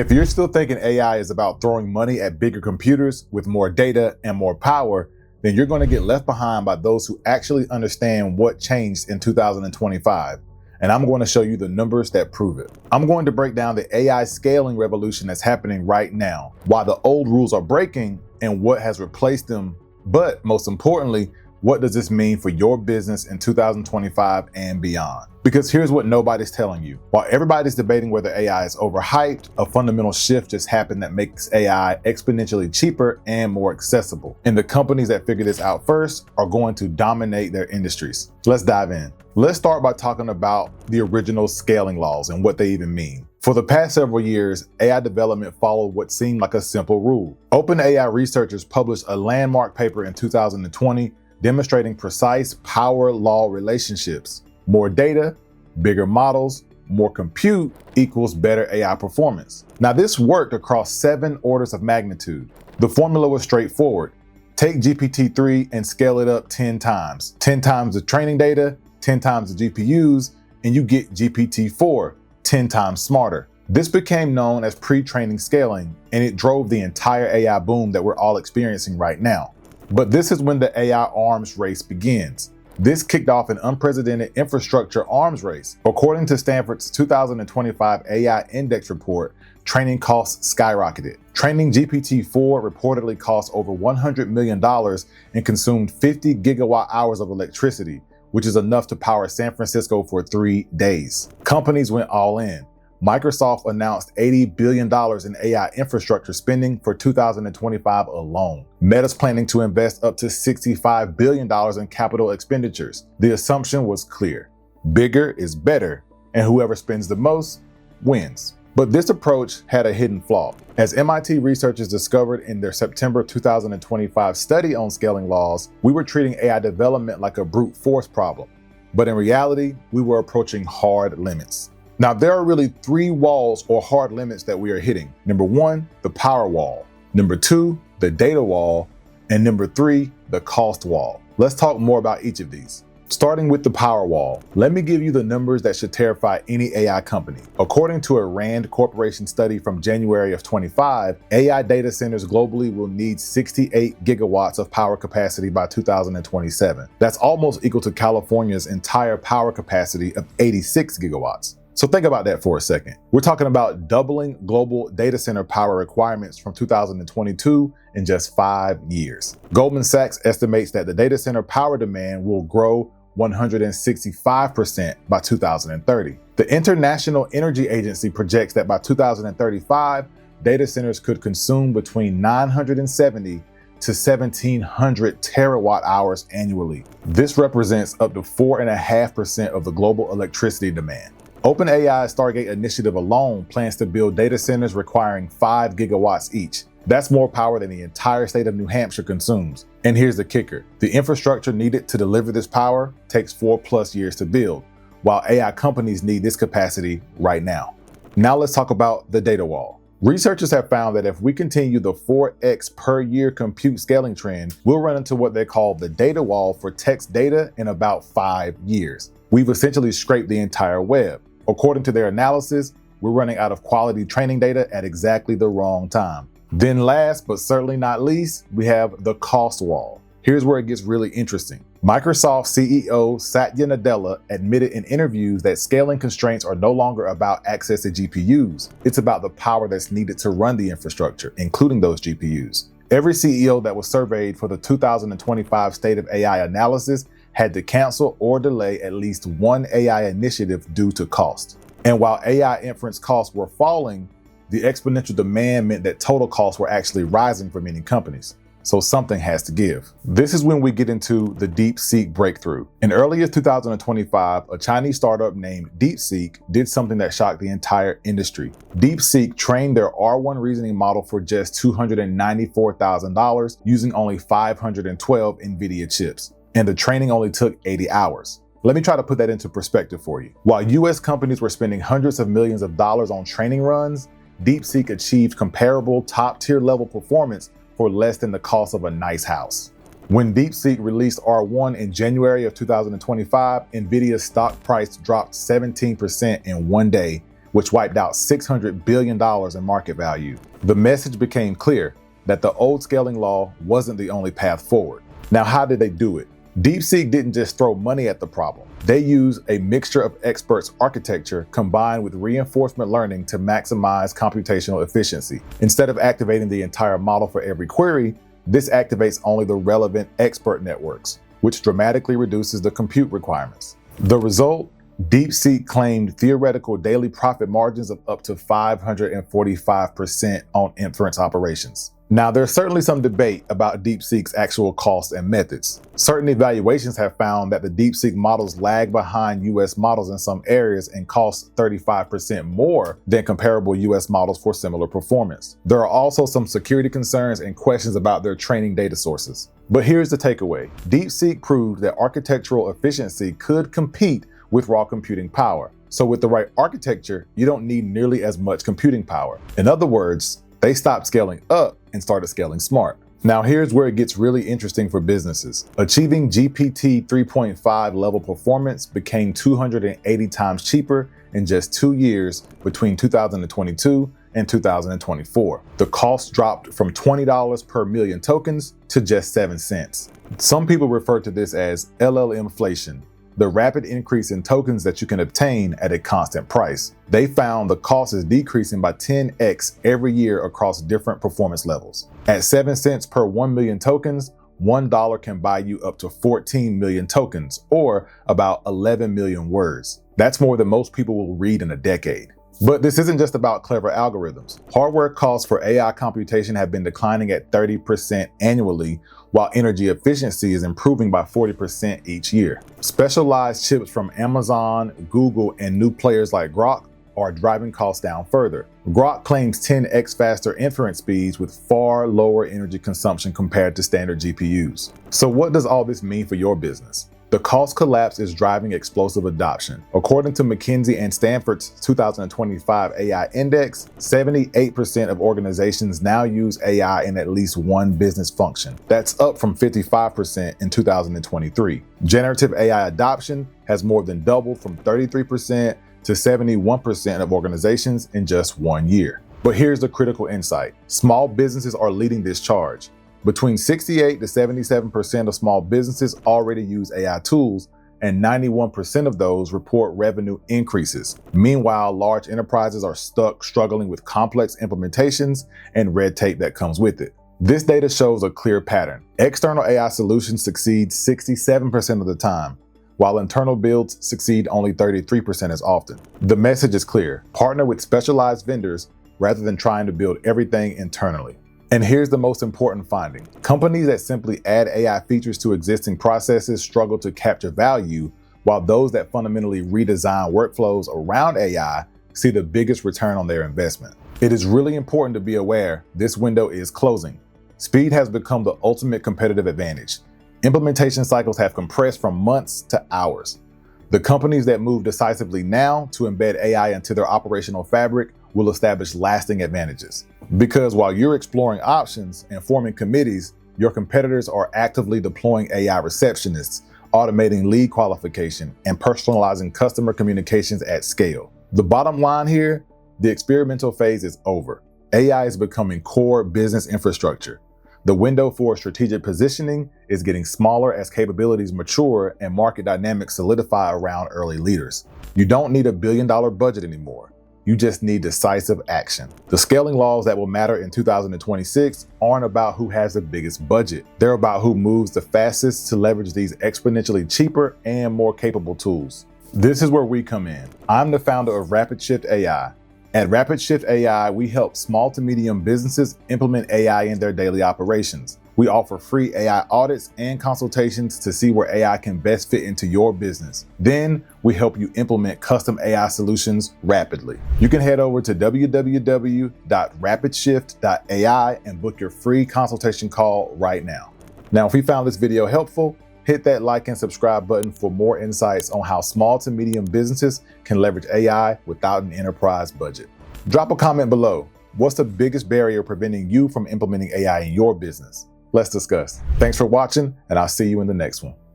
If you're still thinking AI is about throwing money at bigger computers with more data and more power, then you're going to get left behind by those who actually understand what changed in 2025. And I'm going to show you the numbers that prove it. I'm going to break down the AI scaling revolution that's happening right now, why the old rules are breaking and what has replaced them. But most importantly, what does this mean for your business in 2025 and beyond? Because here's what nobody's telling you. While everybody's debating whether AI is overhyped, a fundamental shift just happened that makes AI exponentially cheaper and more accessible. And the companies that figure this out first are going to dominate their industries. Let's dive in. Let's start by talking about the original scaling laws and what they even mean. For the past several years, AI development followed what seemed like a simple rule. OpenAI researchers published a landmark paper in 2020 demonstrating precise power law relationships. More data, bigger models, more compute equals better AI performance. Now, this worked across 7 orders of magnitude. The formula was straightforward. Take GPT-3 and scale it up 10 times. 10 times the training data, 10 times the GPUs, and you get GPT-4, 10 times smarter. This became known as pre-training scaling, and it drove the entire AI boom that we're all experiencing right now. But this is when the AI arms race begins. This kicked off an unprecedented infrastructure arms race. According to Stanford's 2025 AI Index report, training costs skyrocketed. Training GPT-4 reportedly cost over $100 million and consumed 50 gigawatt hours of electricity, which is enough to power San Francisco for 3 days. Companies went all in. Microsoft announced $80 billion in AI infrastructure spending for 2025 alone. Meta's planning to invest up to $65 billion in capital expenditures. The assumption was clear. Bigger is better, and whoever spends the most wins. But this approach had a hidden flaw. As MIT researchers discovered in their September 2025 study on scaling laws, we were treating AI development like a brute force problem. But in reality, we were approaching hard limits. Now, there are really 3 walls or hard limits that we are hitting. Number 1, the power wall. Number 2, the data wall. And number 3, the cost wall. Let's talk more about each of these. Starting with the power wall, let me give you the numbers that should terrify any AI company. According to a Rand Corporation study from January of 25, AI data centers globally will need 68 gigawatts of power capacity by 2027. That's almost equal to California's entire power capacity of 86 gigawatts. So think about that for a second. We're talking about doubling global data center power requirements from 2022 in just 5 years. Goldman Sachs estimates that the data center power demand will grow 165% by 2030. The International Energy Agency projects that by 2035, data centers could consume between 970 to 1,700 terawatt hours annually. This represents up to 4.5% of the global electricity demand. OpenAI's Stargate initiative alone plans to build data centers requiring 5 gigawatts each. That's more power than the entire state of New Hampshire consumes. And here's the kicker. The infrastructure needed to deliver this power takes 4+ years to build, while AI companies need this capacity right now. Now let's talk about the data wall. Researchers have found that if we continue the 4x per year compute scaling trend, we'll run into what they call the data wall for text data in about 5 years. We've essentially scraped the entire web. According to their analysis, we're running out of quality training data at exactly the wrong time. Then last, but certainly not least, we have the cost wall. Here's where it gets really interesting. Microsoft CEO Satya Nadella admitted in interviews that scaling constraints are no longer about access to GPUs. It's about the power that's needed to run the infrastructure, including those GPUs. Every CEO that was surveyed for the 2025 State of AI analysis had to cancel or delay at least one AI initiative due to cost. And while AI inference costs were falling, the exponential demand meant that total costs were actually rising for many companies. So something has to give. This is when we get into the DeepSeek breakthrough. In early 2025, a Chinese startup named DeepSeek did something that shocked the entire industry. DeepSeek trained their R1 reasoning model for just $294,000 using only 512 NVIDIA chips. And the training only took 80 hours. Let me try to put that into perspective for you. While US companies were spending hundreds of millions of dollars on training runs, DeepSeek achieved comparable top-tier level performance for less than the cost of a nice house. When DeepSeek released R1 in January of 2025, NVIDIA's stock price dropped 17% in one day, which wiped out $600 billion in market value. The message became clear that the old scaling law wasn't the only path forward. Now, how did they do it? DeepSeek didn't just throw money at the problem. They used a mixture of experts' architecture combined with reinforcement learning to maximize computational efficiency. Instead of activating the entire model for every query, this activates only the relevant expert networks, which dramatically reduces the compute requirements. The result? DeepSeek claimed theoretical daily profit margins of up to 545% on inference operations. Now, there's certainly some debate about DeepSeek's actual costs and methods. Certain evaluations have found that the DeepSeek models lag behind US models in some areas and cost 35% more than comparable US models for similar performance. There are also some security concerns and questions about their training data sources. But here's the takeaway. DeepSeek proved that architectural efficiency could compete with raw computing power. So with the right architecture, you don't need nearly as much computing power. In other words, they stopped scaling up and started scaling smart. Now here's where it gets really interesting for businesses. Achieving GPT 3.5 level performance became 280 times cheaper in just 2 years between 2022 and 2024. The cost dropped from $20 per million tokens to just 7 cents. Some people refer to this as LLMflation, the rapid increase in tokens that you can obtain at a constant price. They found the cost is decreasing by 10x every year across different performance levels. At 7 cents per 1 million tokens, $1 can buy you up to 14 million tokens, or about 11 million words. That's more than most people will read in a decade. But this isn't just about clever algorithms. Hardware costs for AI computation have been declining at 30% annually, while energy efficiency is improving by 40% each year. Specialized chips from Amazon, Google, and new players like Groq are driving costs down further. Groq claims 10x faster inference speeds with far lower energy consumption compared to standard GPUs. So what does all this mean for your business? The cost collapse is driving explosive adoption. According to McKinsey and Stanford's 2025 AI Index, 78% of organizations now use AI in at least one business function. That's up from 55% in 2023. Generative AI adoption has more than doubled from 33% to 71% of organizations in just 1 year. But here's the critical insight. Small businesses are leading this charge. Between 68 to 77% of small businesses already use AI tools, and 91% of those report revenue increases. Meanwhile, large enterprises are struggling with complex implementations and red tape that comes with it. This data shows a clear pattern. External AI solutions succeed 67% of the time, while internal builds succeed only 33% as often. The message is clear. Partner with specialized vendors rather than trying to build everything internally. And here's the most important finding. Companies that simply add AI features to existing processes struggle to capture value, while those that fundamentally redesign workflows around AI see the biggest return on their investment. It is really important to be aware this window is closing. Speed has become the ultimate competitive advantage. Implementation cycles have compressed from months to hours. The companies that move decisively now to embed AI into their operational fabric will establish lasting advantages. Because while you're exploring options and forming committees, your competitors are actively deploying AI receptionists, automating lead qualification, and personalizing customer communications at scale. The bottom line here, the experimental phase is over. AI is becoming core business infrastructure. The window for strategic positioning is getting smaller as capabilities mature and market dynamics solidify around early leaders. You don't need a billion-dollar budget anymore. You just need decisive action. The scaling laws that will matter in 2026 aren't about who has the biggest budget. They're about who moves the fastest to leverage these exponentially cheaper and more capable tools. This is where we come in. I'm the founder of RapidShift AI. At RapidShift AI, we help small to medium businesses implement AI in their daily operations. We offer free AI audits and consultations to see where AI can best fit into your business. Then we help you implement custom AI solutions rapidly. You can head over to www.rapidshift.ai and book your free consultation call right now. Now, if you found this video helpful, hit that like and subscribe button for more insights on how small to medium businesses can leverage AI without an enterprise budget. Drop a comment below. What's the biggest barrier preventing you from implementing AI in your business? Let's discuss. Thanks for watching, and I'll see you in the next one.